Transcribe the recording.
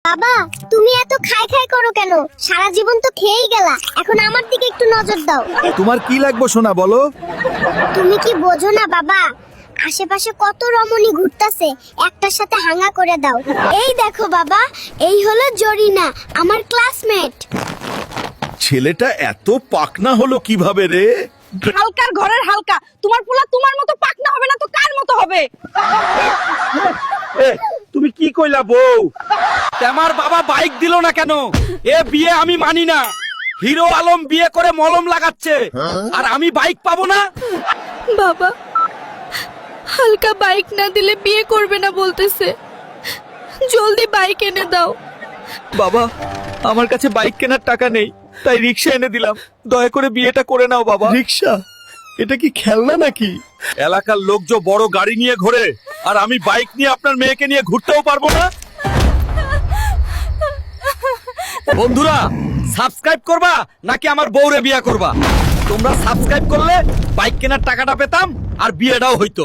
বাবা, তুমি এত খাই খাই করো কেন? সারা জীবন তো খেয়েই গেলা, এখন আমার দিকে একটু নজর দাও। তোমার কি লাগবে সোনা বলো? তুমি কি বোঝো না বাবা, আশেপাশে কত রমণী ঘুরতাছে, একটার সাথে হাঙ্গা করে দাও। এই দেখো বাবা, এই হলো জরিনা, আমার ক্লাসমেট। ছেলেটা এত পাকনা হলো কিভাবে রে? হালকার ঘরের হালকা, তোমার পোলা তোমার মতো পাকনা হবে না তো কার মতো হবে? তুমি কি কইলা বউ? আমার বাবা বাইক দিল না কেন? এ বিয়ে আমি মানি না। হিরো আলম বিয়ে করে মলম লাগাচ্ছে, আর আমি বাইক পাবো না? বাবা, হালকা বাইক না দিলে বিয়ে করবে না বলতেছে, জলদি বাইক এনে দাও। বাবা, আমার কাছে বাইক কেনার টাকা নেই, তাই রিক্সা এনে দিলাম। দয়া করে বিয়েটা করে নাও বাবা। রিক্সা? এটা কি খেলনা নাকি? এলাকার লোক যে বড় গাড়ি নিয়ে ঘোরে, আর আমি বাইক নিয়ে আপনার মেয়েকে নিয়ে ঘুরতেও পারবো না? বন্ধুরা, সাবস্ক্রাইব করবা নাকি আমার বউরে বিয়ে করবা? তোমরা সাবস্ক্রাইব করলে বাইক কেনার টাকাটা পেতাম আর বিয়েটাও হইতো।